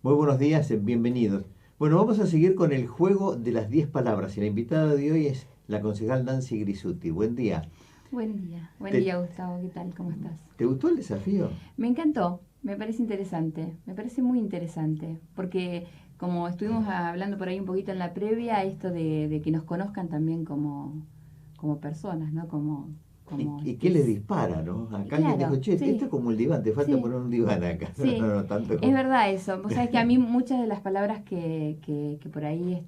Muy buenos días, bienvenidos. Bueno, vamos a seguir con el juego de las 10 palabras y la invitada de hoy es la concejal Nancy Grisuti. Buen día. Buen ¿Te, día Gustavo, ¿qué tal? ¿Cómo estás? te gustó el desafío? Me encantó, me parece interesante, me parece muy interesante, porque como estuvimos hablando por ahí un poquito en la previa, esto de que nos conozcan también como personas, ¿no? ¿Y, Como y qué les dispara, no? Acá alguien dijo, claro, che, esto sí, es como el diván, te falta sí, poner un diván acá. No, no, sí, no, tanto es como... verdad eso. Vos sabés que a mí muchas de las palabras que por ahí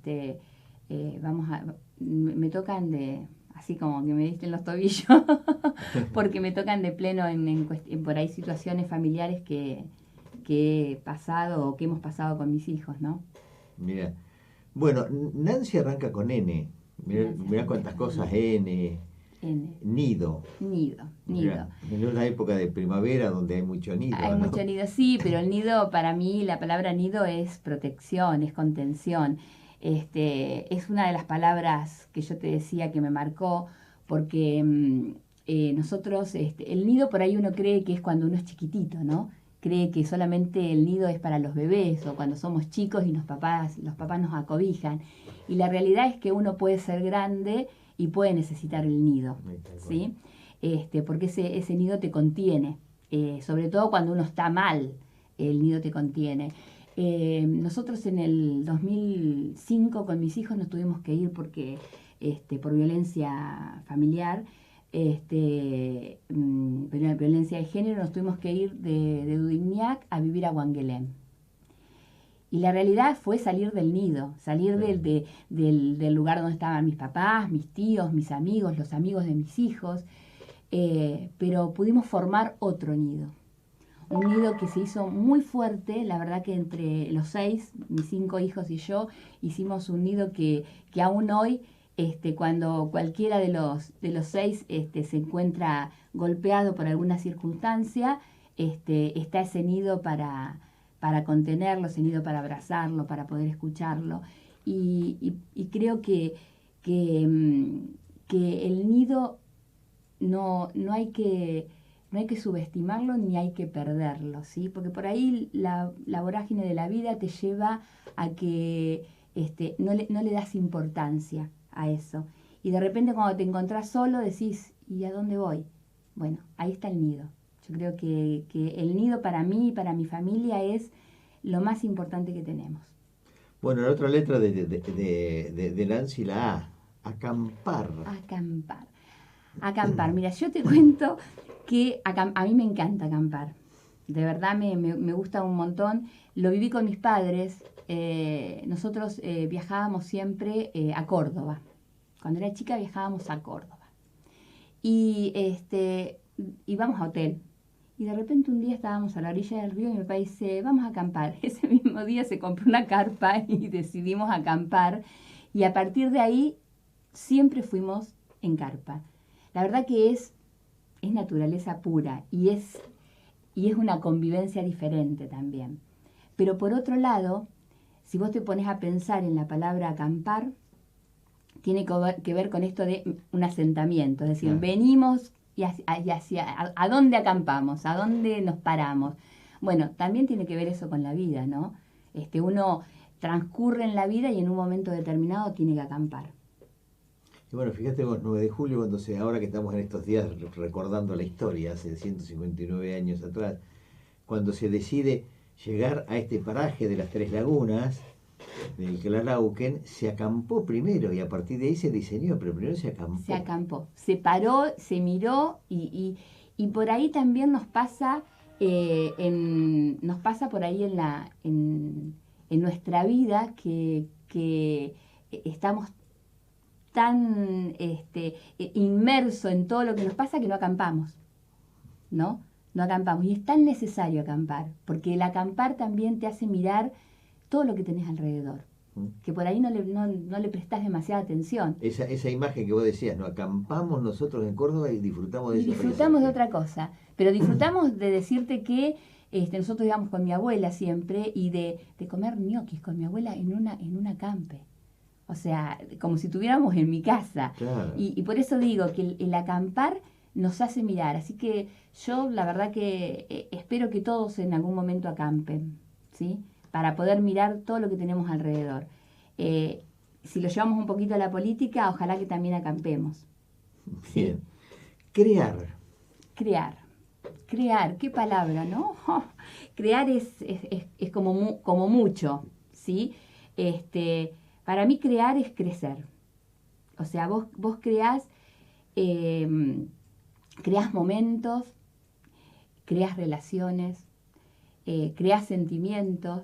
vamos a, me tocan de, así como que me diste en los tobillos, porque me tocan de pleno en por ahí situaciones familiares que he pasado o que hemos pasado con mis hijos, ¿no? Mira, bueno, Nancy arranca con N. Mira, Nancy mira arranca cuántas con cosas, N. N, N. nido. Nido, Mira, nido. en una época de primavera donde hay mucho Hay nido, mucho ¿no? nido, sí, pero el nido, para mí, la palabra nido es protección, es contención. Es una de las palabras que yo te decía que me marcó, porque nosotros, el nido por ahí uno cree que es cuando uno es chiquitito, ¿no? Cree que solamente el nido es para los bebés o cuando somos chicos y los papás nos acobijan. Y la realidad es que uno puede ser grande y puede necesitar el nido, Tal cual. ¿sí? Porque ese nido te contiene, sobre todo cuando uno está mal, el nido te contiene. Nosotros en el 2005 con mis hijos nos tuvimos que ir porque por violencia familiar, violencia de género, nos tuvimos que ir de Dudignac a vivir a Wangelem. Y la realidad fue salir del nido, salir Claro. del lugar donde estaban mis papás, mis tíos, mis amigos, los amigos de mis hijos, pero pudimos formar otro nido. Un nido que se hizo muy fuerte, la verdad que entre los seis, mis cinco hijos y yo, hicimos un nido que aún hoy, cuando cualquiera de los seis se encuentra golpeado por alguna circunstancia, está ese nido para contenerlo, ese nido para abrazarlo, para poder escucharlo. Y creo que el nido no hay no hay que subestimarlo ni hay que perderlo, ¿sí? Porque por ahí la vorágine de la vida te lleva a que no le das importancia a eso. Y de repente cuando te encontrás solo decís, ¿y a dónde voy? Bueno, ahí está el nido. Yo creo que el nido para mí y para mi familia es lo más importante que tenemos. Bueno, la otra letra de Nancy, la A, acampar. Acampar. Acampar. Mira, yo te cuento que a mí me encanta acampar. De verdad me gusta un montón. Lo viví con mis padres. Nosotros viajábamos siempre a Córdoba. Cuando era chica viajábamos a Córdoba. Y íbamos a hotel. Y de repente un día estábamos a la orilla del río y mi papá dice, vamos a acampar. Ese mismo día se compró una carpa y decidimos acampar. Y a partir de ahí siempre fuimos en carpa. La verdad que es naturaleza pura y es una convivencia diferente también. Pero por otro lado, si vos te pones a pensar en la palabra acampar, tiene que ver con esto de un asentamiento, es decir, Claro. venimos a dónde acampamos, a dónde nos paramos. Bueno, también tiene que ver eso con la vida, ¿no? Uno transcurre en la vida y en un momento determinado tiene que acampar. Y bueno, fíjate vos, 9 de julio, ahora que estamos en estos días recordando la historia, hace 159 años atrás, cuando se decide llegar a este paraje de las Tres Lagunas, del Clarauquen, se acampó primero y a partir de ahí se diseñó, pero primero se Se acampó. acampó, se paró, se miró y por ahí también nos pasa, nos pasa por ahí en nuestra vida que estamos tan inmersos en todo lo que nos pasa que no acampamos, ¿no? No acampamos. Y es tan necesario acampar, porque el acampar también te hace mirar todo lo que tenés alrededor, ¿Mm? que por ahí no le prestás demasiada atención. Esa imagen que vos decías, ¿no? Acampamos nosotros en Córdoba y disfrutamos de Y ese disfrutamos de paisaje. otra cosa, pero disfrutamos de decirte que nosotros íbamos con mi abuela siempre y de comer ñoquis con mi abuela en una campe. O sea, como si estuviéramos en mi casa. Claro. Y por eso digo que el acampar nos hace mirar. Así que yo la verdad que espero que todos en algún momento acampen, ¿sí? para poder mirar todo lo que tenemos alrededor. Si lo llevamos un poquito a la política, ojalá que también acampemos. Bien. Crear. Crear, qué palabra, ¿no? Crear es como mucho, ¿sí? Para mí crear es crecer. O sea, vos creás momentos, creás relaciones, creás sentimientos,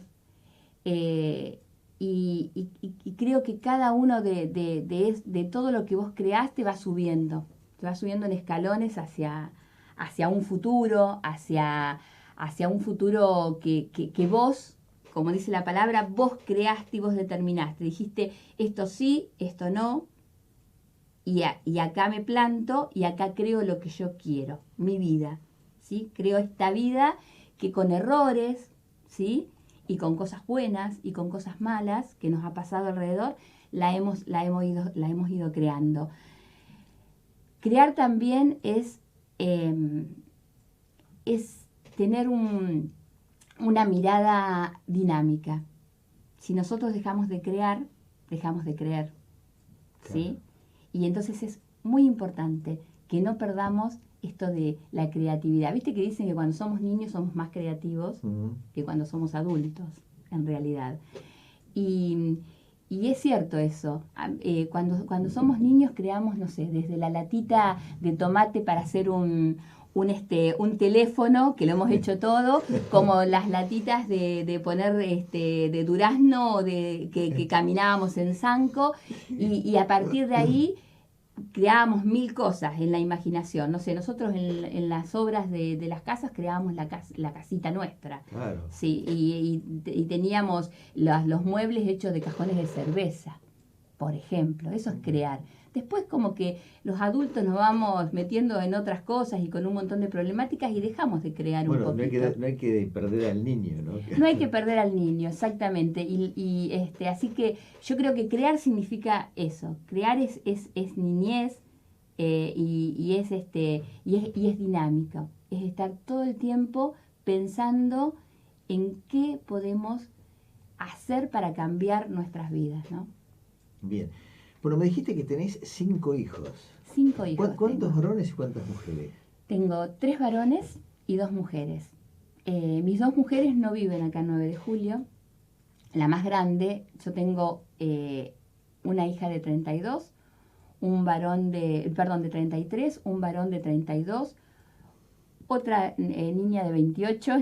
y creo que cada uno de todo lo que vos creás te va subiendo en escalones hacia un futuro, hacia un futuro que vos, como dice la palabra, vos creaste y vos determinaste. Dijiste, esto sí, esto no, y acá me planto y acá creo lo que yo quiero, mi vida, ¿sí? Creo esta vida que con errores, ¿sí? Y con cosas buenas y con cosas malas que nos ha pasado alrededor, la hemos ido creando. Crear también es tener una mirada dinámica. Si nosotros dejamos de crear, dejamos de creer, ¿sí? Claro. Y entonces es muy importante que no perdamos esto de la creatividad. ¿Viste que dicen que cuando somos niños somos más creativos que cuando somos adultos, en realidad? Y es cierto eso. Cuando somos niños creamos, no sé, desde la latita de tomate para hacer un teléfono, que lo hemos hecho todo, como las latitas de poner de durazno que caminábamos en zanco, y a partir de ahí creábamos mil cosas en la imaginación. No sé, nosotros en las obras de las casas creábamos la casita nuestra. Claro. Sí, y teníamos los muebles hechos de cajones de cerveza, por ejemplo. Eso es crear. Después como que los adultos nos vamos metiendo en otras cosas y con un montón de problemáticas y dejamos de crear un poquito. No hay que perder al niño, ¿no? No hay que perder al niño, exactamente. Así que yo creo que crear significa eso. Crear es niñez, y es dinámico. Es estar todo el tiempo pensando en qué podemos hacer para cambiar nuestras vidas, ¿no? Bien. Bueno, me dijiste que tenés 5 hijos. 5 hijos. ¿Cuántos varones y cuántas mujeres? Tengo 3 varones y 2 mujeres. Mis 2 mujeres no viven acá en 9 de julio. La más grande, yo tengo una hija de 32, un varón de 33, un varón de 32, otra niña de 28,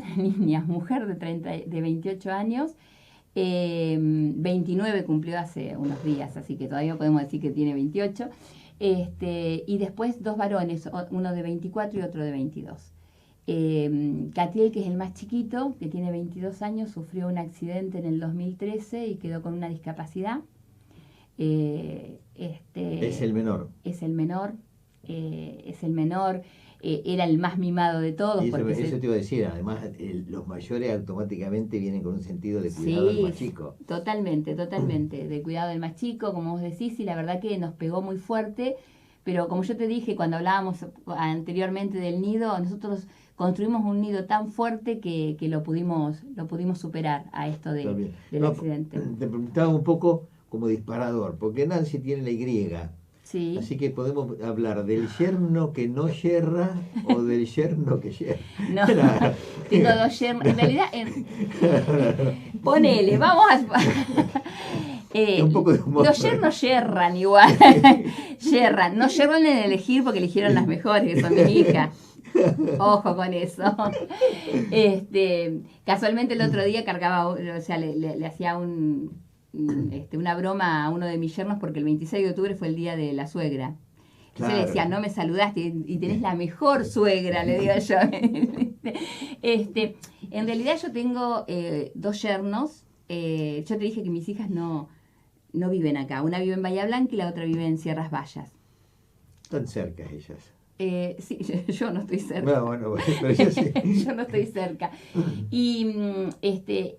mujer de 28 años, 29 cumplió hace unos días, así que todavía podemos decir que tiene 28, y después 2 varones, uno de 24 y otro de 22. Catiel, que es el más chiquito, que tiene 22 años, sufrió un accidente en el 2013 y quedó con una discapacidad. Es el menor. Es el menor. Era el más mimado de todos. Y eso porque te iba a decir, además los mayores automáticamente vienen con un sentido de cuidado del más chico. Totalmente, de cuidado del más chico, como vos decís, y la verdad que nos pegó muy fuerte, pero como yo te dije cuando hablábamos anteriormente del nido, nosotros construimos un nido tan fuerte que lo pudimos superar a esto del accidente. Te preguntaba un poco como disparador, porque Nancy tiene la Y. Sí. Así que podemos hablar del yerno que no yerra o del yerno que yerra. No, tengo 2 yernos. En realidad, ponele, vamos a... un poco de humor. Los yernos yerran igual. Yerran. No yerran en elegir porque eligieron las mejores, que son mis hijas. Ojo con eso. Casualmente el otro día cargaba, o sea, le hacía una broma a uno de mis yernos porque el 26 de octubre fue el día de la suegra. Entonces le decía, no me saludaste y tenés la mejor suegra, le digo yo. En realidad yo tengo 2 yernos. Yo te dije que mis hijas no viven acá. Una vive en Bahía Blanca y la otra vive en Sierras Bayas. Están cerca ellas. Sí, yo no estoy cerca. Bueno, pero yo sí. Yo no estoy cerca. Y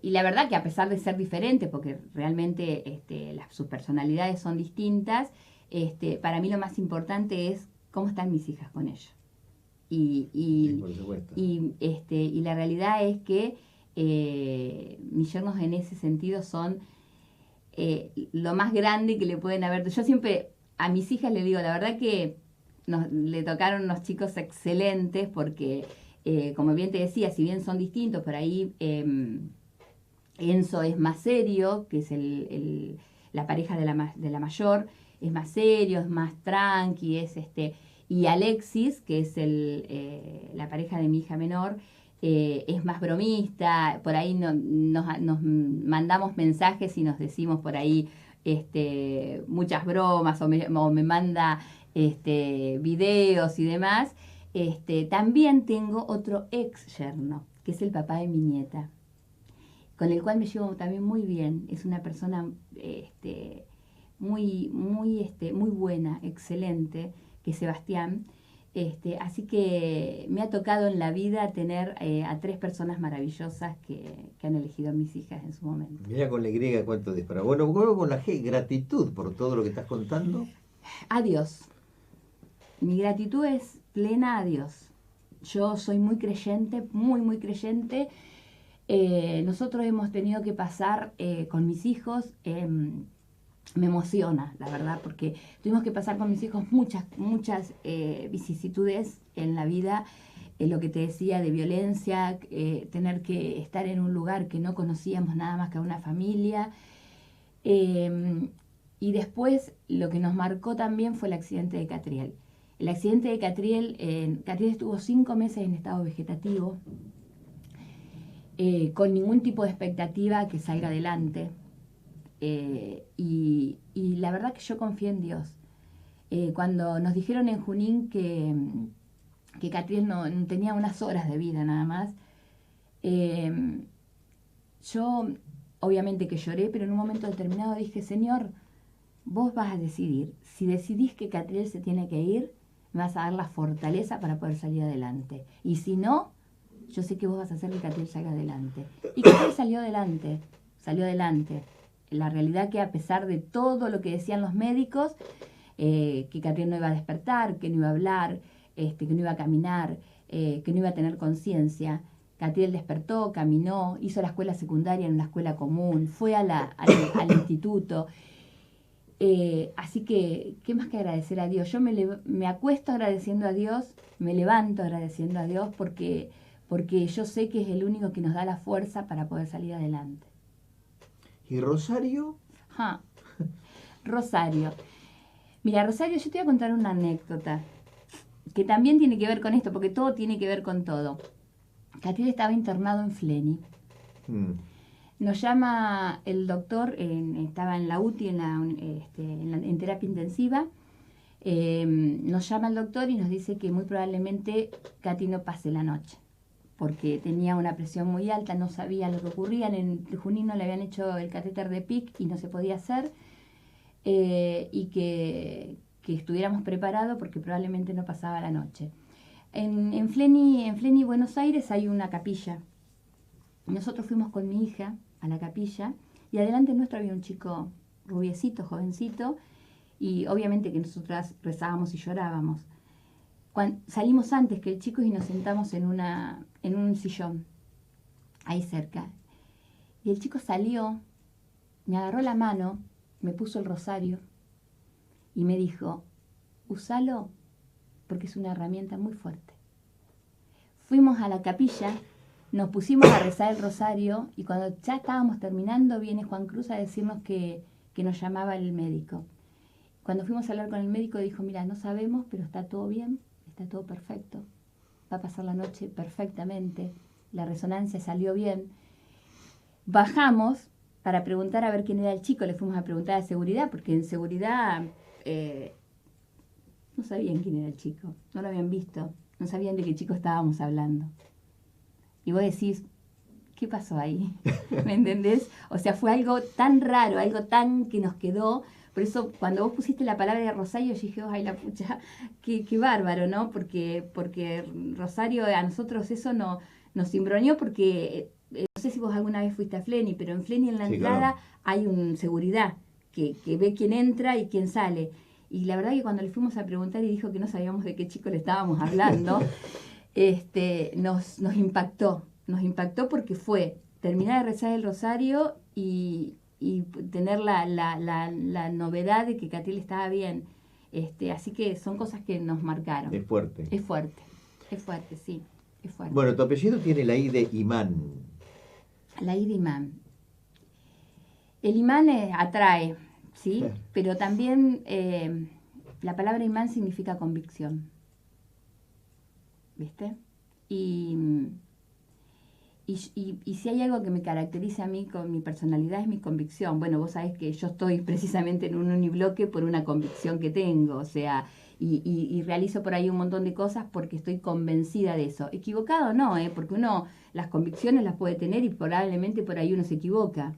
la verdad que a pesar de ser diferentes, porque realmente sus personalidades son distintas, para mí lo más importante es cómo están mis hijas con ellos. Sí, por supuesto. Y la realidad es que mis yernos en ese sentido son lo más grande que le pueden haber. Yo siempre a mis hijas le digo, la verdad que le tocaron unos chicos excelentes porque, como bien te decía, si bien son distintos, por ahí Enzo es más serio, que es la pareja de la mayor, es más serio, es más tranqui, y Alexis, que es la pareja de mi hija menor, es más bromista, por ahí nos mandamos mensajes y nos decimos por ahí muchas bromas o me manda videos y demás. También tengo otro ex yerno, que es el papá de mi nieta, con el cual me llevo también muy bien. Es una persona muy buena, excelente, que es Sebastián. Así que me ha tocado en la vida tener a 3 personas maravillosas que han elegido a mis hijas en su momento. Mira con la Y cuánto dispara. Bueno, vuelvo con la G, gratitud por todo lo que estás contando. A Dios. Mi gratitud es plena a Dios. Yo soy muy creyente, muy creyente. Nosotros hemos tenido que pasar con mis hijos, me emociona, la verdad, porque tuvimos que pasar con mis hijos muchas vicisitudes en la vida, lo que te decía de violencia, tener que estar en un lugar que no conocíamos nada más que a una familia. Y después lo que nos marcó también fue el accidente de Catriel. El accidente de Catriel, Catriel estuvo 5 meses en estado vegetativo, con ningún tipo de expectativa que salga adelante. Y la verdad que yo confié en Dios. Cuando nos dijeron en Junín que Catriel no tenía unas horas de vida nada más, yo obviamente que lloré, pero en un momento determinado dije, Señor, vos vas a decidir. Si decidís que Catriel se tiene que ir, me vas a dar la fortaleza para poder salir adelante. Y si no, yo sé que vos vas a hacer que Catriel salga adelante. Y Catriel salió adelante. La realidad que a pesar de todo lo que decían los médicos, que Catriel no iba a despertar, que no iba a hablar, que no iba a caminar, que no iba a tener conciencia, Catriel despertó, caminó, hizo la escuela secundaria en una escuela común, fue al instituto. Así que, ¿qué más que agradecer a Dios? Yo me acuesto agradeciendo a Dios, me levanto agradeciendo a Dios porque yo sé que es el único que nos da la fuerza para poder salir adelante. ¿Y Rosario? Rosario. Mira, Rosario, yo te voy a contar una anécdota que también tiene que ver con esto, porque todo tiene que ver con todo. Catriel estaba internado en Fleni. Nos llama el doctor, estaba en la UTI, en terapia intensiva. Nos llama el doctor y nos dice que muy probablemente Katy no pase la noche, porque tenía una presión muy alta, no sabía lo que ocurría. En Junín no le habían hecho el catéter de PIC y no se podía hacer, y que estuviéramos preparados porque probablemente no pasaba la noche. En Fleni, Buenos Aires, hay una capilla. Nosotros fuimos con mi hija a la capilla y adelante nuestro había un chico rubiecito, jovencito, y obviamente que nosotras rezábamos y llorábamos. Salimos antes que el chico y nos sentamos en un sillón, ahí cerca. Y el chico salió, me agarró la mano, me puso el rosario y me dijo, úsalo porque es una herramienta muy fuerte. Fuimos a la capilla, nos pusimos a rezar el rosario y cuando ya estábamos terminando viene Juan Cruz a decirnos que nos llamaba el médico. Cuando fuimos a hablar con el médico dijo, mira, no sabemos, pero está todo bien. Está todo perfecto, va a pasar la noche perfectamente, la resonancia salió bien. Bajamos para preguntar a ver quién era el chico, le fuimos a preguntar a seguridad, porque en seguridad no sabían quién era el chico, no lo habían visto, no sabían de qué chico estábamos hablando. Y vos decís, ¿qué pasó ahí? ¿Me entendés? O sea, fue algo tan raro, algo tan que nos quedó. Por eso, cuando vos pusiste la palabra de Rosario, yo dije, ay, la pucha, qué bárbaro, ¿no? Porque Rosario, a nosotros eso nos imbroñó porque, no sé si vos alguna vez fuiste a Fleni, pero en Fleni en la entrada hay un seguridad que ve quién entra y quién sale. Y la verdad que cuando le fuimos a preguntar y dijo que no sabíamos de qué chico le estábamos hablando, nos impactó porque fue terminar de rezar el rosario y tener la novedad de que Catriel estaba bien. Así que son cosas que nos marcaron. Es fuerte. Es fuerte, sí, es fuerte. Bueno, tu apellido tiene la I de imán. La I de imán. El imán atrae, ¿sí? Claro. Pero también la palabra imán significa convicción. ¿Viste? Y si hay algo que me caracteriza a mí con mi personalidad es mi convicción. Bueno, vos sabés que yo estoy precisamente en un unibloque por una convicción que tengo, o sea, y realizo por ahí un montón de cosas porque estoy convencida de eso. Equivocado no, porque uno las convicciones las puede tener y probablemente por ahí uno se equivoca.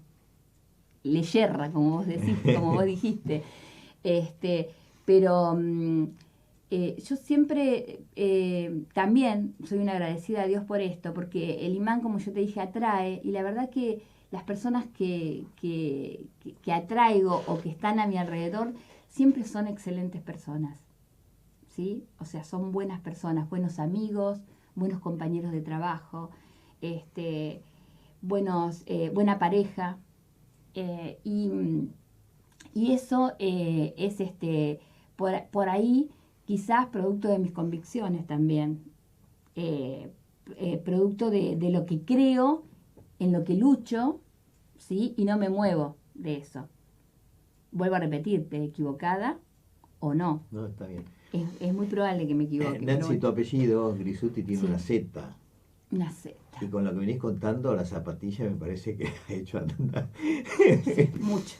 Le yerra, como vos decís, como vos dijiste. Pero yo siempre también soy una agradecida a Dios por esto, porque el imán, como yo te dije, atrae, y la verdad que las personas que atraigo o que están a mi alrededor siempre son excelentes personas, ¿sí? O sea, son buenas personas, buenos amigos, buenos compañeros de trabajo, buena pareja, y eso es por ahí quizás producto de mis convicciones también, producto de lo que creo, en lo que lucho, ¿sí? Y no me muevo de eso. Vuelvo a repetirte, equivocada o no. No, está bien. Es muy probable que me equivoque. Nancy, bueno. tu apellido, Grisuti, tiene Sí. una Z. Una Z. Y con lo que venís contando, la zapatilla me parece que ha hecho andar. Sí, mucho.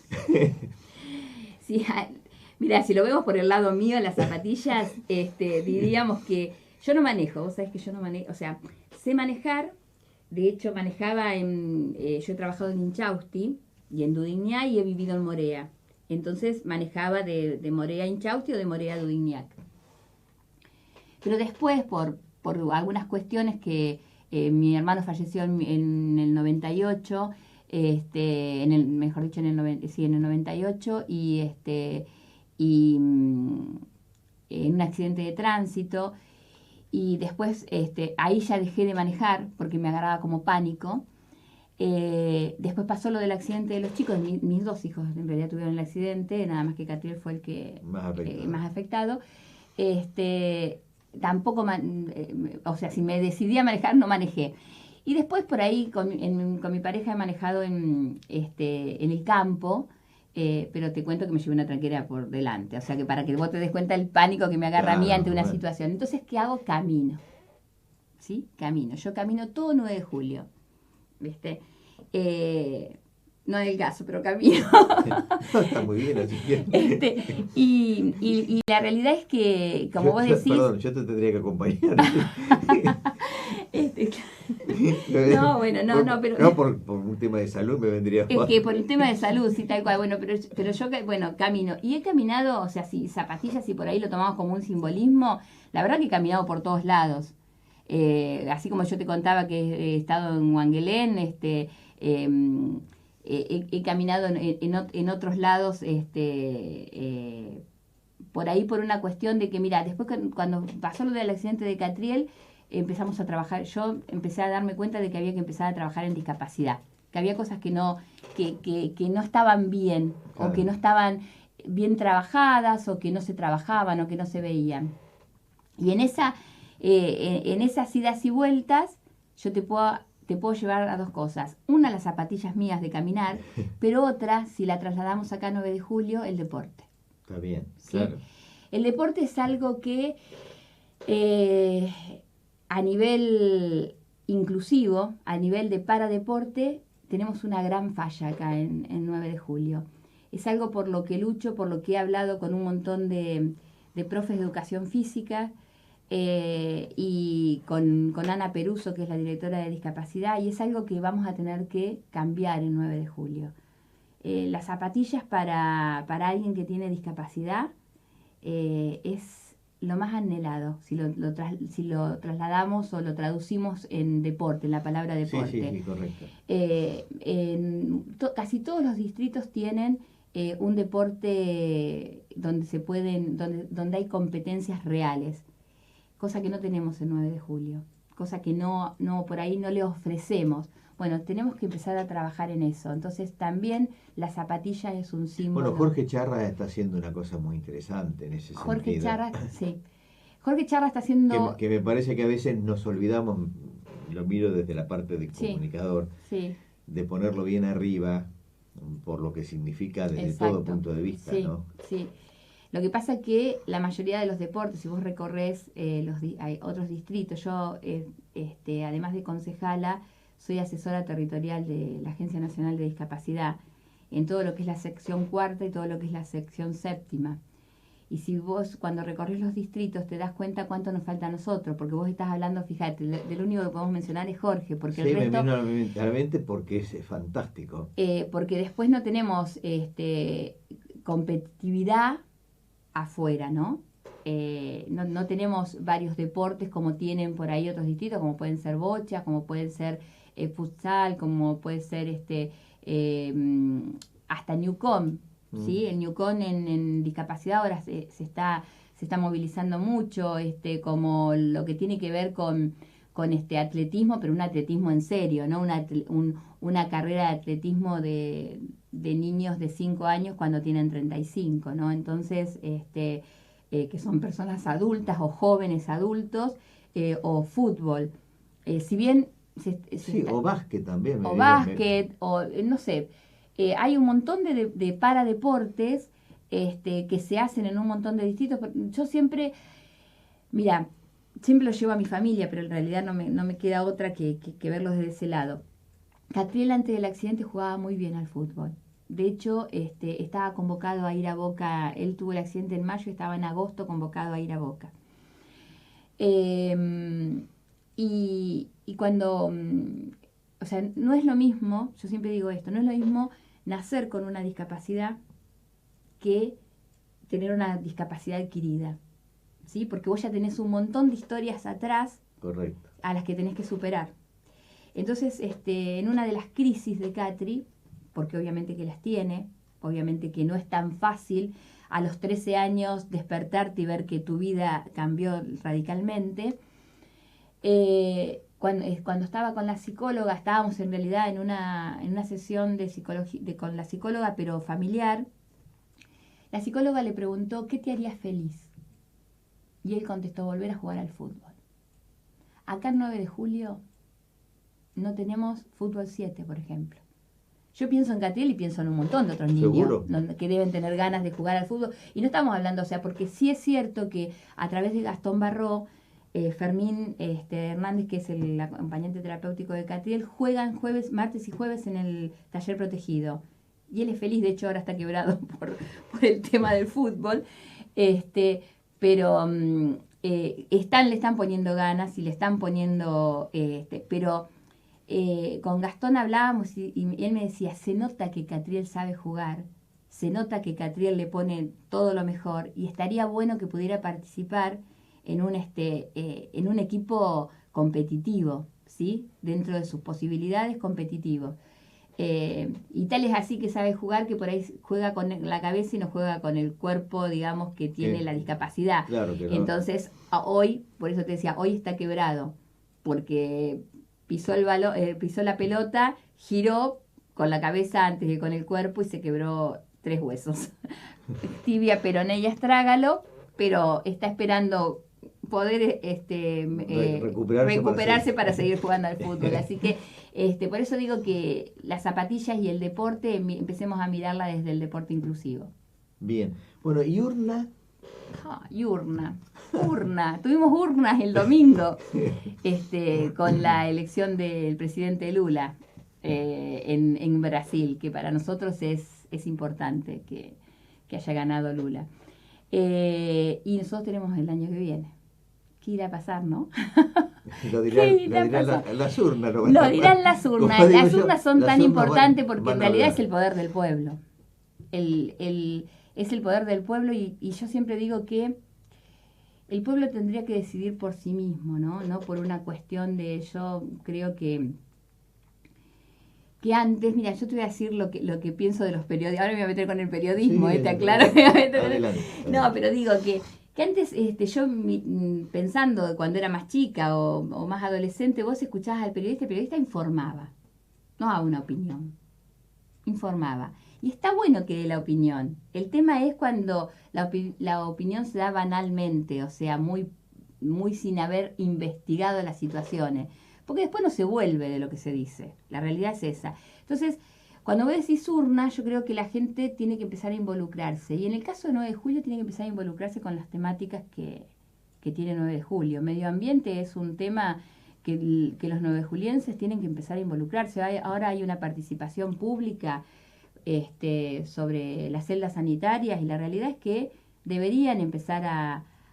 Sí, mira, si lo vemos por el lado mío, las zapatillas, diríamos que yo no manejo, vos sabés que yo no manejo, o sea, sé manejar, de hecho manejaba yo he trabajado en Inchausti y en Dudignac y he vivido en Morea, entonces manejaba de Morea a Inchausti o de Morea a Dudignac. Pero después, por algunas cuestiones que mi hermano falleció en el 98, mejor dicho, en el 98, y en un accidente de tránsito, y después ahí ya dejé de manejar porque me agarraba como pánico. Después pasó lo del accidente de los chicos, mis dos hijos en realidad tuvieron el accidente, nada más que Catriel fue el que más afectado. Tampoco, o sea, si me decidí a manejar, no manejé. Y después por ahí con mi pareja he manejado en el campo, pero te cuento que me llevé una tranquera por delante. O sea, que para que vos te des cuenta el pánico que me agarra a mí ante una situación. Entonces, ¿qué hago? Camino. ¿Sí? Camino. Yo camino todo 9 de julio. ¿Viste? No en el caso, pero camino. Está muy bien, así que... y la realidad es que, como vos decís... Perdón, yo te tendría que acompañar. No, bueno, no, pero... No, por un tema de salud me vendría... Es que por el tema de salud, sí, tal cual, bueno, pero yo, bueno, camino. Y he caminado, o sea, si zapatillas, y por ahí lo tomamos como un simbolismo, la verdad que he caminado por todos lados. Así como yo te contaba que he estado en Huanguelén, he caminado en otros lados, por ahí por una cuestión de que, mira, después cuando pasó lo del accidente de Catriel, empezamos a trabajar, yo empecé a darme cuenta de que había que empezar a trabajar en discapacidad, que había cosas que no estaban bien, claro, o que no estaban bien trabajadas, o que no se trabajaban, o que no se veían. Y en esas idas y vueltas, yo te puedo llevar a dos cosas. Una, las zapatillas mías de caminar, pero otra, si la trasladamos acá a 9 de julio, el deporte. Está bien, ¿Sí? Claro. El deporte es algo que a nivel inclusivo, a nivel de paradeporte, tenemos una gran falla acá en 9 de julio. Es algo por lo que lucho, por lo que he hablado con un montón de profes de educación física, y con Ana Peruso, que es la directora de discapacidad, y es algo que vamos a tener que cambiar en 9 de julio. Las zapatillas para alguien que tiene discapacidad es lo más anhelado, si lo trasladamos o lo traducimos en deporte, en la palabra deporte. Sí, correcto. Casi todos los distritos tienen un deporte donde hay competencias reales, cosa que no tenemos en 9 de julio, cosa que no por ahí no le ofrecemos, Bueno, tenemos que empezar a trabajar en eso. Entonces también la zapatilla es un símbolo. Bueno, Jorge Charra está haciendo una cosa muy interesante en ese Jorge sentido. Charra, sí. Jorge Charra está haciendo... Que me parece que a veces nos olvidamos, lo miro desde la parte de comunicador, sí. de ponerlo bien arriba, por lo que significa desde todo punto de vista, sí, ¿no? Sí. Lo que pasa es que la mayoría de los deportes, si vos recorres hay otros distritos, yo además de concejala, soy asesora territorial de la Agencia Nacional de Discapacidad en todo lo que es la sección cuarta y todo lo que es la sección séptima. Y si vos cuando recorres los distritos te das cuenta cuánto nos falta a nosotros, porque vos estás hablando, fíjate, del único que podemos mencionar es Jorge, porque el resto... me vino a la mente porque es fantástico. Porque después no tenemos competitividad afuera, ¿no? No tenemos varios deportes como tienen por ahí otros distritos, como pueden ser bocha, como pueden ser futsal, como puede ser hasta Newcom, ¿sí? El Newcom en discapacidad ahora se está movilizando mucho, como lo que tiene que ver con atletismo, pero un atletismo en serio, ¿no? Una carrera de atletismo de niños de 5 años cuando tienen 35, ¿no? Entonces, que son personas adultas o jóvenes adultos, o fútbol. Si bien... o básquet también. O básquet, o no sé. Hay un montón de paradeportes que se hacen en un montón de distritos. Yo siempre... Mira, siempre lo llevo a mi familia, pero en realidad no me queda otra que verlos desde ese lado. Catriel antes del accidente jugaba muy bien al fútbol. De hecho, estaba convocado a ir a Boca. Él tuvo el accidente en mayo y estaba en agosto convocado a ir a Boca. Y cuando... o sea, no es lo mismo, yo siempre digo esto, no es lo mismo nacer con una discapacidad que tener una discapacidad adquirida. ¿Sí? Porque vos ya tenés un montón de historias atrás. Correcto. A las que tenés que superar. Entonces, en una de las crisis de Catri, porque obviamente que las tiene, obviamente que no es tan fácil a los 13 años despertarte y ver que tu vida cambió radicalmente, cuando estaba con la psicóloga, estábamos en realidad en una sesión de psicología con la psicóloga, pero familiar. La psicóloga le preguntó, ¿qué te haría feliz? Y él contestó, volver a jugar al fútbol. Acá el 9 de julio no tenemos fútbol 7, por ejemplo. Yo pienso en Catriel y pienso en un montón de otros niños que deben tener ganas de jugar al fútbol. Y no estamos hablando, o sea, porque sí es cierto que a través de Gastón Barró, Fermín Hernández, que es el acompañante terapéutico de Catriel, juegan martes y jueves en el taller protegido. Y él es feliz, de hecho ahora está quebrado por el tema del fútbol. Pero le están poniendo ganas y le están poniendo... pero con Gastón hablábamos y él me decía, se nota que Catriel sabe jugar, se nota que Catriel le pone todo lo mejor y estaría bueno que pudiera participar en un equipo competitivo, ¿sí? Dentro de sus posibilidades, competitivo. Y tal es así que sabe jugar, que por ahí juega con la cabeza y no juega con el cuerpo, digamos, que tiene la discapacidad. Claro que no. Entonces, hoy, por eso te decía, hoy está quebrado, porque pisó la pelota, giró con la cabeza antes que con el cuerpo y se quebró 3 huesos. Tibia, peroné y astrágalo, pero está esperando poder recuperarse para seguir jugando al fútbol. Así que por eso digo que las zapatillas y el deporte empecemos a mirarla desde el deporte inclusivo. Bien. Bueno, ¿y urna? Y urna. Tuvimos urnas el domingo con la elección del presidente Lula en Brasil, que para nosotros es importante que haya ganado Lula. Y nosotros tenemos el año que viene. ¿Qué irá a pasar, no? Lo dirán las urnas. Lo dirán las urnas. Las urnas son tan importantes porque en realidad es el poder del pueblo. Es el poder del pueblo y yo siempre digo que el pueblo tendría que decidir por sí mismo, ¿no? No por una cuestión de, yo creo que antes, mira, yo te voy a decir lo que pienso de los periodistas. Ahora me voy a meter con el periodismo, te aclaro. Adelante. No, pero digo que antes yo pensando cuando era más chica o más adolescente, vos escuchabas al periodista, el periodista informaba. no daba una opinión, informaba. Y está bueno que dé la opinión. El tema es cuando la opinión se da banalmente, o sea, muy, muy sin haber investigado las situaciones. Porque después no se vuelve de lo que se dice. La realidad es esa. Entonces, cuando vos decís urna, yo creo que la gente tiene que empezar a involucrarse. Y en el caso de 9 de julio, tiene que empezar a involucrarse con las temáticas que tiene 9 de julio. Medio ambiente es un tema que los 9 julienses tienen que empezar a involucrarse. Ahora hay una participación pública sobre las celdas sanitarias y la realidad es que deberían empezar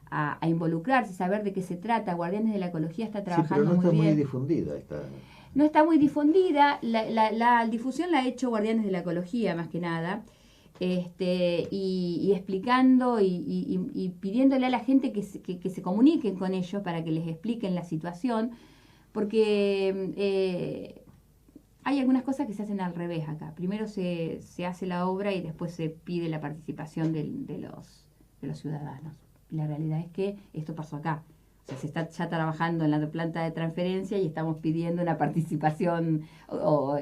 a involucrarse, saber de qué se trata. Guardianes de la Ecología está trabajando muy bien. Sí, pero no está muy difundida esta... No está muy difundida, la difusión la ha hecho Guardianes de la Ecología más que nada, y explicando y pidiéndole a la gente que se comuniquen con ellos para que les expliquen la situación, porque hay algunas cosas que se hacen al revés acá. Primero se hace la obra y después se pide la participación de los ciudadanos. La realidad es que esto pasó acá. O sea, se está ya trabajando en la planta de transferencia y estamos pidiendo una participación o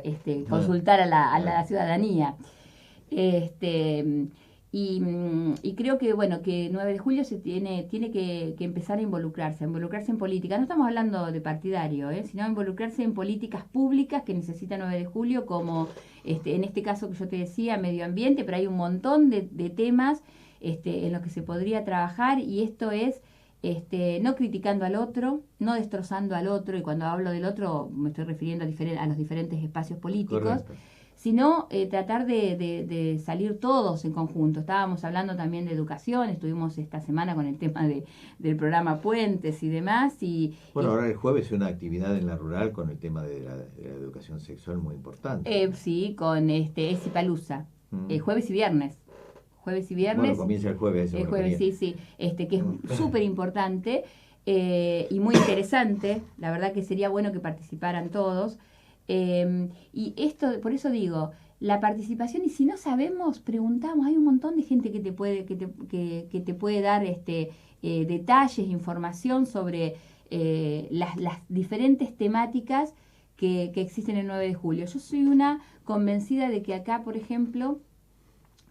consultar a la ciudadanía. Y creo que, bueno, que 9 de julio se tiene que empezar a involucrarse en política. No estamos hablando de partidario, sino involucrarse en políticas públicas que necesita 9 de julio, como en este caso que yo te decía, medio ambiente, pero hay un montón de temas en los que se podría trabajar, y esto es no criticando al otro, no destrozando al otro, y cuando hablo del otro me estoy refiriendo a los diferentes espacios políticos. Correcto. Sino tratar de salir todos en conjunto. Estábamos hablando también de educación, estuvimos esta semana con el tema del programa Puentes y demás. Bueno, ahora el jueves una actividad en la rural con el tema de la educación sexual muy importante. Sí, con Esipalooza, jueves y viernes. Jueves y viernes. Bueno, comienza el jueves. El jueves, sí, que es súper importante y muy interesante. La verdad que sería bueno que participaran todos. Y esto, por eso digo, la participación, y si no sabemos, preguntamos. Hay un montón de gente que te puede dar detalles, información sobre las diferentes temáticas que existen el 9 de julio. Yo soy una convencida de que acá, por ejemplo,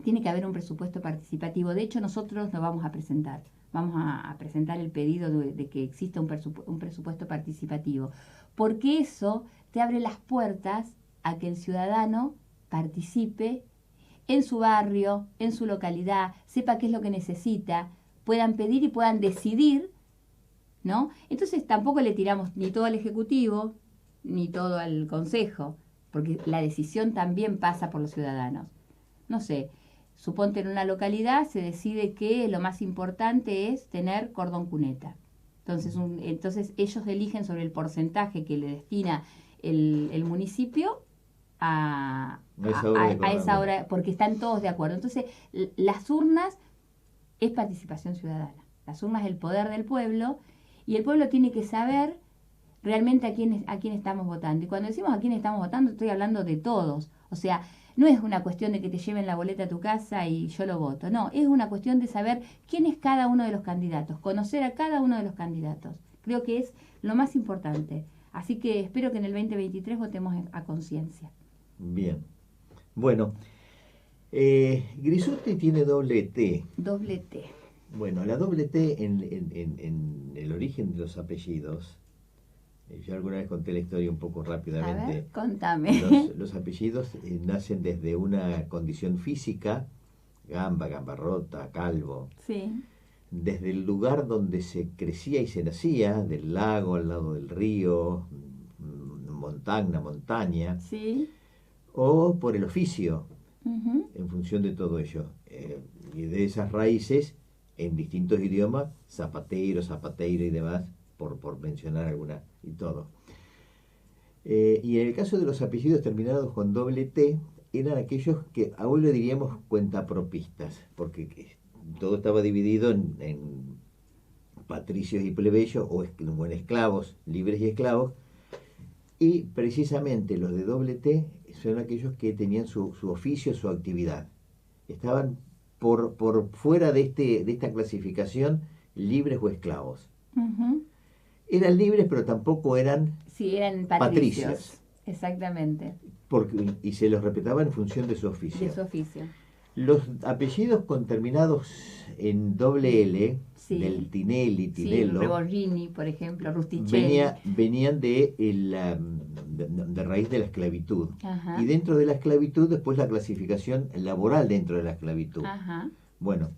tiene que haber un presupuesto participativo. De hecho, nosotros nos vamos a presentar. Vamos a presentar el pedido de que exista un presupuesto participativo. Porque eso te abre las puertas a que el ciudadano participe en su barrio, en su localidad, sepa qué es lo que necesita, puedan pedir y puedan decidir, ¿no? Entonces tampoco le tiramos ni todo al Ejecutivo, ni todo al Consejo, porque la decisión también pasa por los ciudadanos. No sé, suponte en una localidad se decide que lo más importante es tener cordón cuneta. Entonces ellos eligen sobre el porcentaje que le destina el municipio a esa hora, porque están todos de acuerdo. Entonces, las urnas es participación ciudadana. Las urnas es el poder del pueblo, y el pueblo tiene que saber realmente a quién estamos votando. Y cuando decimos a quién estamos votando, estoy hablando de todos. O sea, no es una cuestión de que te lleven la boleta a tu casa y yo lo voto. No, es una cuestión de saber quién es cada uno de los candidatos, conocer a cada uno de los candidatos. Creo que es lo más importante. Así que espero que en el 2023 votemos a conciencia. Bien. Bueno, Grisotti tiene doble T. Doble T. Bueno, la doble T en el origen de los apellidos, yo alguna vez conté la historia un poco rápidamente. A ver, contame. Los apellidos nacen desde una condición física, Gamba, Gambarrota, Calvo. Sí. Desde el lugar donde se crecía y se nacía, del lago al lado del río, montaña, sí, o por el oficio, en función de todo ello. Y de esas raíces, en distintos idiomas, zapatero, zapateiro y demás, por mencionar alguna y todo. Y en el caso de los apellidos terminados con doble T, eran aquellos que aún le diríamos cuentapropistas, porque todo estaba dividido en patricios y plebeyos, o en esclavos, libres y esclavos, y precisamente los de doble T son aquellos que tenían su oficio, su actividad. Estaban por fuera de esta clasificación, libres o esclavos. Eran libres, pero tampoco eran patricios. Exactamente. y se los respetaba en función de su oficio. De su oficio. Los apellidos con terminados en doble L, Sí. del Tinelli, Tinello, Reborgini, por ejemplo, Rusticelli. venían de raíz de la esclavitud. Ajá. Y dentro de la esclavitud, después la clasificación laboral dentro de la esclavitud. Ajá. Bueno,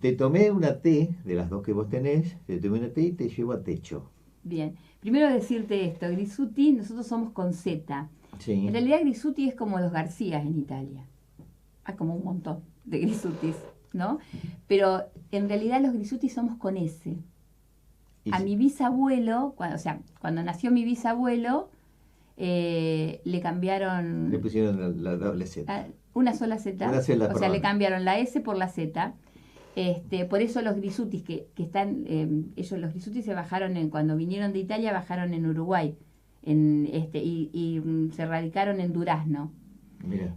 te tomé una T, de las dos que vos tenés, te tomé una T y te llevo a Techo. Bien. Primero decirte esto, Grisuti, nosotros somos con Z. Sí. En realidad Grisuti es como los Garcías en Italia. Hay como un montón de Grisutis, ¿no? Pero en realidad los Grisutis somos con S. A mi bisabuelo, cuando nació mi bisabuelo, le cambiaron... Le pusieron la doble Z. Una sola Z. Una sola, o sea, le cambiaron la S por la Z. Por eso los Grisutis que están... los Grisutis se bajaron, cuando vinieron de Italia, bajaron en Uruguay. Y se radicaron en Durazno. Mira.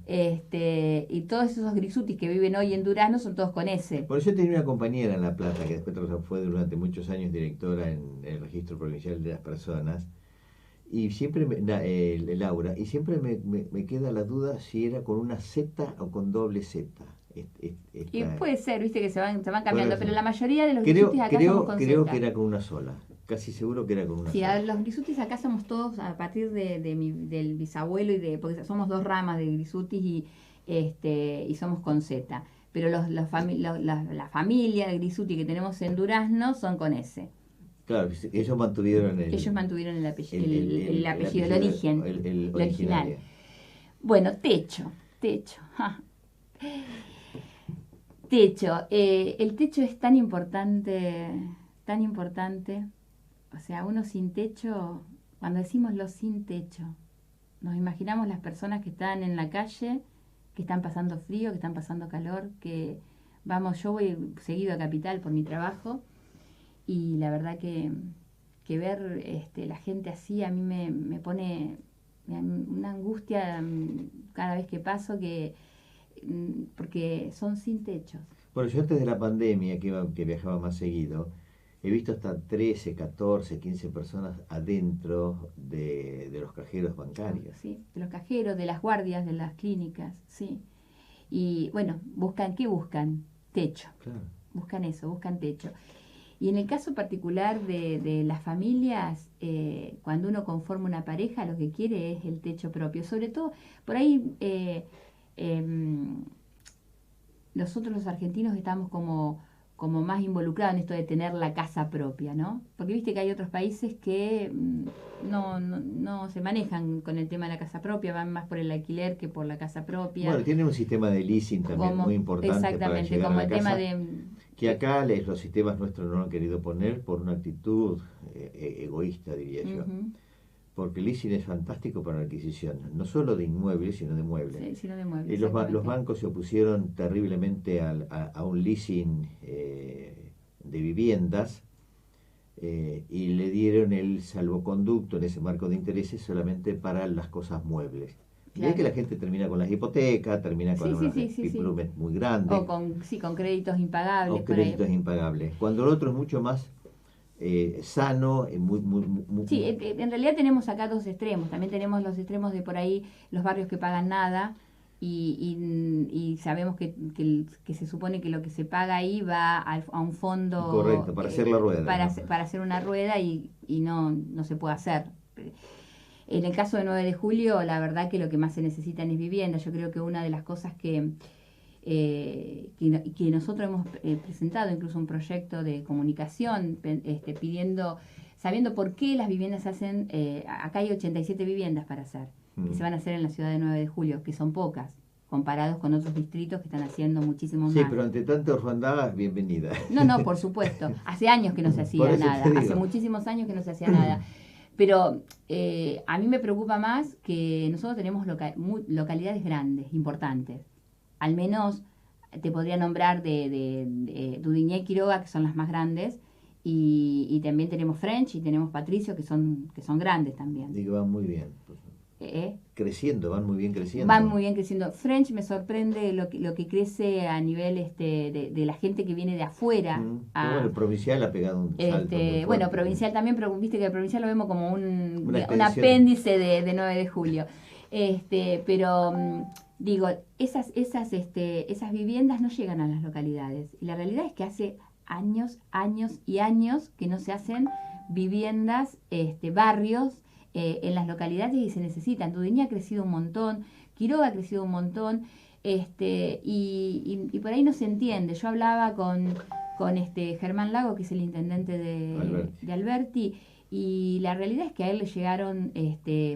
Y todos esos Grisutis que viven hoy en Durazno son todos con S. Por eso yo tenía una compañera en La Plata, que después fue durante muchos años directora en el Registro Provincial de las Personas, y siempre, Laura, y siempre me queda la duda si era con una Z o con doble Z. Y puede ser, viste, que se van cambiando, pero la mayoría de los Grisutis acá somos con creo Z. que era con una sola. Casi seguro que era con una sola. Sí, los Grisutis acá somos todos a partir del bisabuelo porque somos dos ramas de Grisutis y somos con Z. Pero la familia de Grisuti que tenemos en Durazno son con S. Claro, ellos mantuvieron el apellido, el origen, el original. Bueno, Techo. El techo es tan importante. O sea, uno sin techo, cuando decimos los sin techo, nos imaginamos las personas que están en la calle, que están pasando frío, que están pasando calor, yo voy seguido a Capital por mi trabajo, y la verdad que ver la gente así a mí me pone una angustia cada vez que paso, porque son sin techos. Bueno, yo antes de la pandemia, que viajaba más seguido, he visto hasta 13, 14, 15 personas adentro de los cajeros bancarios. Sí, de los cajeros, de las guardias, de las clínicas, sí. Y bueno, ¿qué buscan? Techo. Claro. Buscan techo. Y en el caso particular de las familias, cuando uno conforma una pareja, lo que quiere es el techo propio. Sobre todo, por ahí, nosotros los argentinos estamos como más involucrados en esto de tener la casa propia, ¿no? Porque viste que hay otros países que no se manejan con el tema de la casa propia, van más por el alquiler que por la casa propia. Bueno, tienen un sistema de leasing también muy importante. Exactamente, para llegar como a la el casa, tema de... que acá los sistemas nuestros no lo han querido poner por una actitud egoísta, diría yo. Porque el leasing es fantástico para la adquisición, no solo de inmuebles, sino de muebles. Sí, sino de muebles. Los bancos se opusieron terriblemente a un leasing de viviendas y le dieron el salvoconducto en ese marco de intereses solamente para las cosas muebles. Claro. Y es que la gente termina con las hipotecas, termina con unos improvements muy grandes. O con créditos impagables. O créditos impagables. Cuando el otro es mucho más sano, muy... Sí, en realidad tenemos acá dos extremos. También tenemos los extremos de por ahí los barrios que pagan nada y sabemos que se supone que lo que se paga ahí va a un fondo... Correcto, para hacer la rueda. Para hacer una rueda y no se puede hacer. En el caso de 9 de julio, la verdad que lo que más se necesitan es vivienda. Yo creo que una de las cosas que nosotros hemos presentado incluso un proyecto de comunicación sabiendo por qué las viviendas se hacen, acá hay 87 viviendas para hacer, que se van a hacer en la ciudad de 9 de julio, que son pocas, comparados con otros distritos que están haciendo muchísimo más. Sí, pero ante tanta orfandad, bienvenida. No, por supuesto. Hace años que no se hacía nada, hace muchísimos años que no se hacía nada. Pero a mí me preocupa más que nosotros tenemos localidades grandes, importantes. Al menos te podría nombrar de Dudigné y Quiroga, que son las más grandes, y también tenemos French y tenemos Patricio, que son grandes también. Y que van muy bien. Creciendo, van muy bien creciendo. Van muy bien creciendo. French me sorprende lo que crece a nivel de la gente que viene de afuera. Bueno, el provincial ha pegado un salto. Bueno, provincial también, pero viste que el provincial lo vemos como un apéndice de 9 de julio. Pero digo, esas viviendas no llegan a las localidades. Y la realidad es que hace años y años que no se hacen viviendas, barrios en las localidades y se necesitan. Dudigná ha crecido un montón, Quiroga ha crecido un montón, y por ahí no se entiende. Yo hablaba con Germán Lago, que es el intendente de Alberti, y la realidad es que a él le llegaron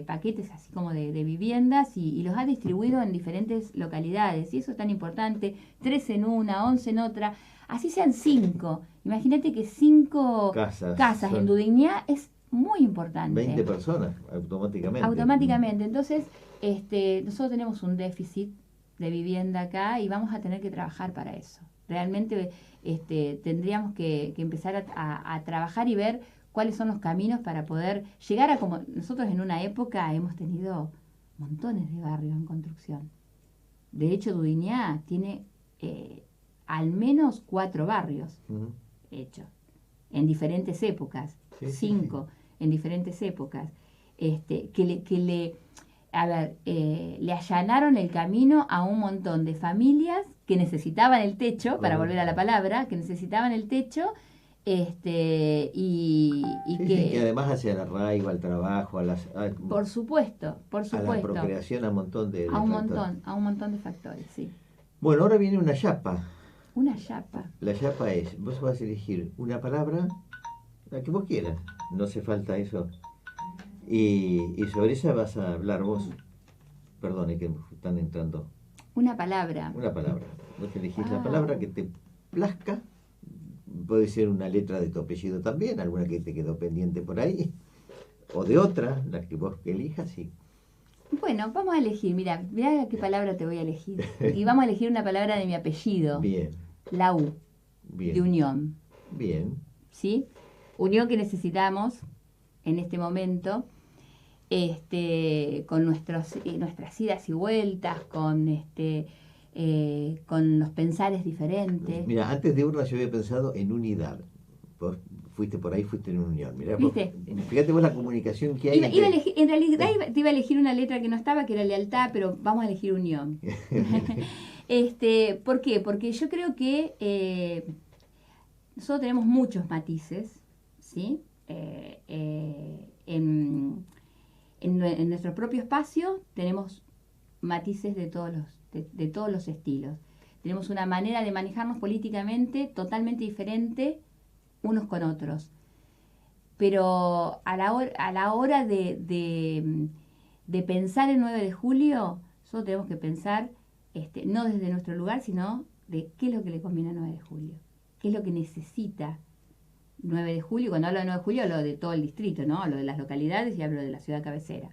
paquetes así como de viviendas y los ha distribuido en diferentes localidades. Y eso es tan importante, 3 en una, 11 en otra, así sean 5. Imagínate que 5 casas en Dudigná es muy importante. 20 personas automáticamente. Automáticamente. Entonces, nosotros tenemos un déficit de vivienda acá y vamos a tener que trabajar para eso. Realmente tendríamos que empezar a trabajar y ver cuáles son los caminos para poder llegar a como nosotros en una época hemos tenido montones de barrios en construcción. De hecho, Dudigná tiene al menos 4 barrios hechos en diferentes épocas, 5 en diferentes épocas, le allanaron el camino a un montón de familias que necesitaban el techo, para volver a la palabra, que necesitaban el techo, que además hacia el arraigo, al trabajo, por supuesto, a la procreación, a un montón de factores. A un montón de factores, sí. Bueno, ahora viene una chapa. Una chapa. La chapa es, vos vas a elegir una palabra, la que vos quieras, no hace falta eso. Y sobre esa vas a hablar vos. Perdone que están entrando. Una palabra. Una palabra. Vos elegís la palabra que te plazca. Puede ser una letra de tu apellido también, alguna que te quedó pendiente por ahí. O de otra, la que vos elijas, sí. Bueno, vamos a elegir, mirá qué palabra te voy a elegir. Y vamos a elegir una palabra de mi apellido. Bien. La U. Bien. De unión. Bien. ¿Sí? Unión que necesitamos en este momento, con nuestras idas y vueltas, con los pensares diferentes. Mira, antes de urna yo había pensado en unidad. Vos fuiste por ahí, fuiste en unión. Mirá, ¿viste? Fíjate vos la comunicación que hay. En realidad te iba a elegir una letra que no estaba, que era lealtad, pero vamos a elegir unión. ¿Por qué? Porque yo creo que nosotros tenemos muchos matices, ¿sí? En nuestro propio espacio tenemos matices de todos los estilos. Tenemos una manera de manejarnos políticamente totalmente diferente unos con otros. Pero a la hora de pensar el 9 de julio, nosotros tenemos que pensar no desde nuestro lugar, sino de qué es lo que le conviene a 9 de julio, qué es lo que necesita 9 de julio. Cuando hablo de 9 de julio hablo de todo el distrito, ¿no? Hablo de las localidades y hablo de la ciudad cabecera.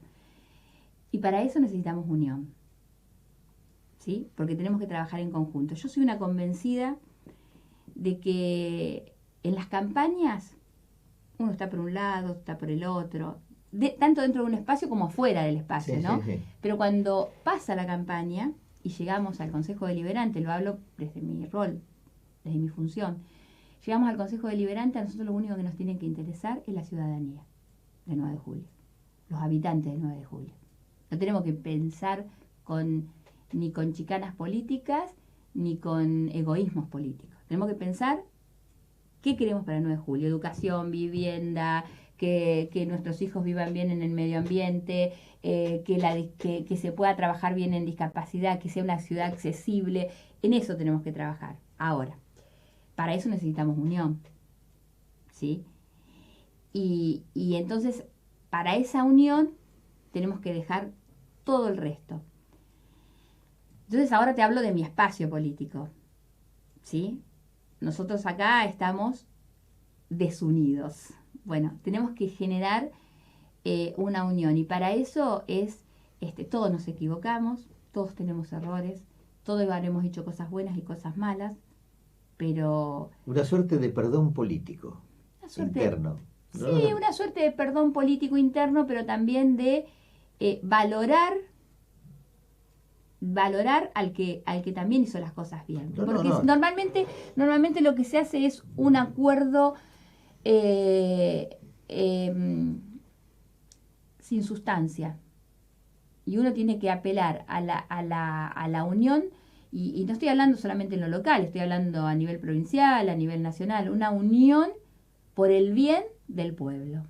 Y para eso necesitamos unión, ¿sí? Porque tenemos que trabajar en conjunto. Yo soy una convencida de que en las campañas uno está por un lado, está por el otro, tanto dentro de un espacio como fuera del espacio, sí, ¿no? Sí. Pero cuando pasa la campaña y llegamos al Consejo Deliberante, lo hablo desde mi rol, desde mi función, llegamos al Consejo Deliberante, a nosotros lo único que nos tiene que interesar es la ciudadanía de 9 de julio, los habitantes de 9 de julio. No tenemos que pensar ni con chicanas políticas, ni con egoísmos políticos. Tenemos que pensar qué queremos para el 9 de julio, educación, vivienda, que nuestros hijos vivan bien en el medio ambiente, que se pueda trabajar bien en discapacidad, que sea una ciudad accesible. En eso tenemos que trabajar. Ahora, para eso necesitamos unión, ¿sí? Y entonces, para esa unión, tenemos que dejar todo el resto. Entonces, ahora te hablo de mi espacio político, ¿sí? Nosotros acá estamos desunidos. Bueno, tenemos que generar una unión y para eso todos nos equivocamos, todos tenemos errores, todos habremos hecho cosas buenas y cosas malas, pero... Una suerte de perdón político interno. Sí, una suerte de perdón político interno, pero también de valorar al que también hizo las cosas bien. Porque normalmente lo que se hace es un acuerdo sin sustancia. y uno tiene que apelar a la unión, y no estoy hablando solamente en lo local, estoy hablando a nivel provincial, a nivel nacional, una unión por el bien del pueblo.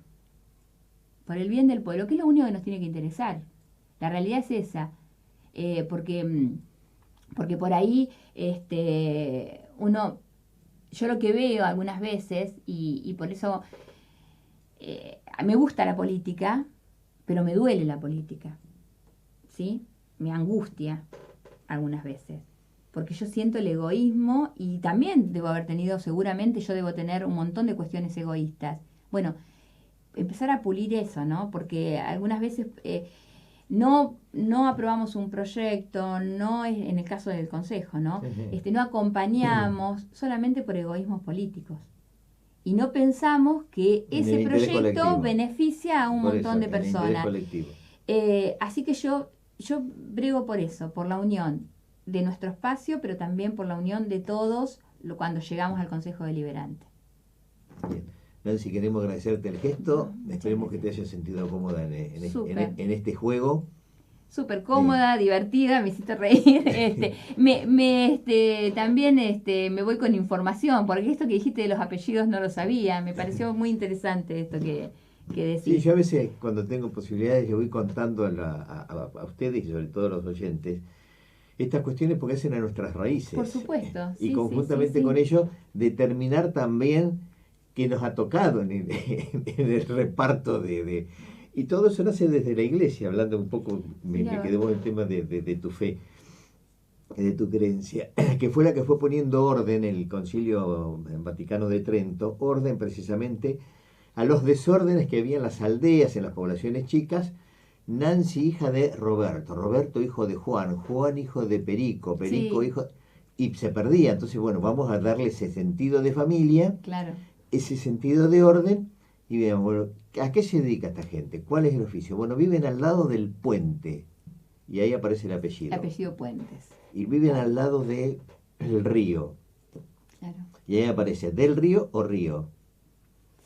Por el bien del pueblo, que es lo único que nos tiene que interesar. La realidad es esa, porque por ahí yo lo que veo algunas veces, y por eso me gusta la política, pero me duele la política, ¿sí? Me angustia algunas veces, porque yo siento el egoísmo, y también seguramente yo debo tener un montón de cuestiones egoístas. Bueno, empezar a pulir eso, ¿no? Porque algunas veces no aprobamos un proyecto, no es en el caso del consejo, ¿no? No acompañamos solamente por egoísmos políticos. Y no pensamos que ese proyecto beneficia a un montón de personas. Así que yo brego por eso, por la unión de nuestro espacio, pero también por la unión de todos cuando llegamos al Consejo Deliberante. Bien. Nancy, queremos agradecerte el gesto. Esperemos que te hayas sentido cómoda en este juego. Súper cómoda, divertida, me hiciste reír. También me voy con información, porque esto que dijiste de los apellidos no lo sabía. Me pareció muy interesante esto que decís. Sí, yo a veces cuando tengo posibilidades le voy contando a ustedes y sobre todo a los oyentes estas cuestiones, porque hacen a nuestras raíces. Por supuesto. Y conjuntamente con ello determinar también que nos ha tocado en el reparto y todo eso nace desde la iglesia, hablando un poco, me quedó el tema de tu fe, de tu creencia, que fue la que fue poniendo orden el Concilio Vaticano de Trento, orden precisamente a los desórdenes que había en las aldeas, en las poblaciones chicas. Nancy, hija de Roberto, Roberto hijo de Juan, Juan hijo de Perico, hijo... Y se perdía, entonces bueno, vamos a darle ese sentido de familia, claro, ese sentido de orden, y veamos, bueno, ¿a qué se dedica esta gente? ¿Cuál es el oficio? Bueno, viven al lado del puente, y ahí aparece el apellido. El apellido Puentes. Y viven al lado del río. Claro. Y ahí aparece del río o río.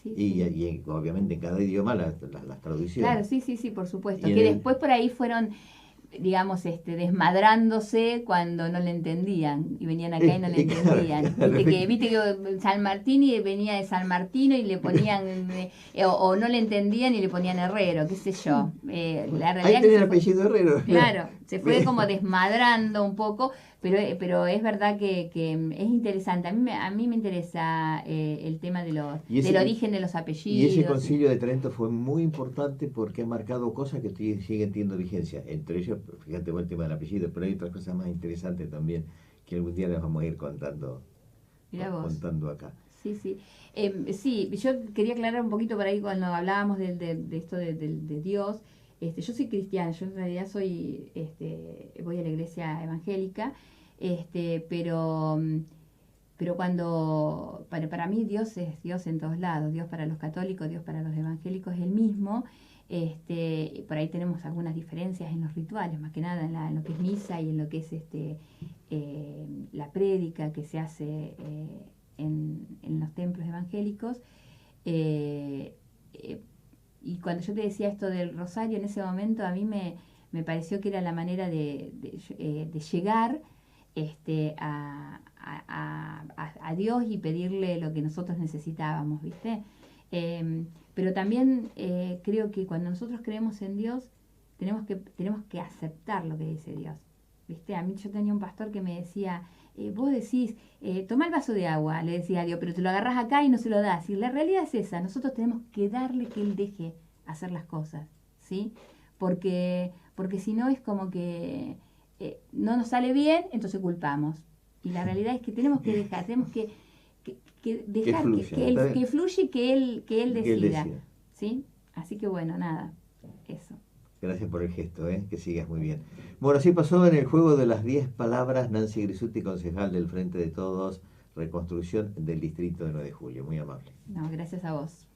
Sí, y obviamente en cada idioma las traducciones. Claro, sí, por supuesto. Que después por ahí fueron, digamos, desmadrándose cuando no le entendían y venían acá y no le entendían. Claro. Viste que San Martín y venía de San Martino y le ponían o no le entendían y le ponían Herrero, qué sé yo. La realidad ahí tenía el apellido Herrero. Claro, se fue como desmadrando un poco, pero es verdad que es interesante. A mí me interesa el tema del origen de los apellidos. Y ese Concilio de Trento fue muy importante porque ha marcado cosas que siguen teniendo vigencia. Entre ellos, fíjate, el tema del apellido, pero hay otras cosas más interesantes también que algún día les vamos a ir contando acá. Sí. Sí, yo quería aclarar un poquito por ahí cuando hablábamos de esto de Dios. Yo soy cristiana, yo en realidad voy a la iglesia evangélica, pero cuando para mí Dios es Dios en todos lados. Dios para los católicos, Dios para los evangélicos es el mismo. Por ahí tenemos algunas diferencias en los rituales, más que nada en lo que es misa y en lo que es la prédica que se hace en los templos evangélicos. Y cuando yo te decía esto del rosario, en ese momento a mí me pareció que era la manera de llegar a Dios y pedirle lo que nosotros necesitábamos, ¿viste? Pero también creo que cuando nosotros creemos en Dios, tenemos que aceptar lo que dice Dios, ¿viste? A mí yo tenía un pastor que me decía, vos decís, toma el vaso de agua, le decía a Dios, pero te lo agarrás acá y no se lo das. Y la realidad es esa, nosotros tenemos que darle que Él deje hacer las cosas, ¿sí? Porque si no es como que no nos sale bien, entonces culpamos. Y la realidad es que tenemos que dejar, dejar que fluya y que Él decida, ¿sí? Así que bueno, nada, eso. Gracias por el gesto, que sigas muy bien. Bueno, así pasó en el juego de las 10 palabras Nancy Grissuti, concejal del Frente de Todos, Reconstrucción del Distrito de 9 de Julio. Muy amable. No, gracias a vos.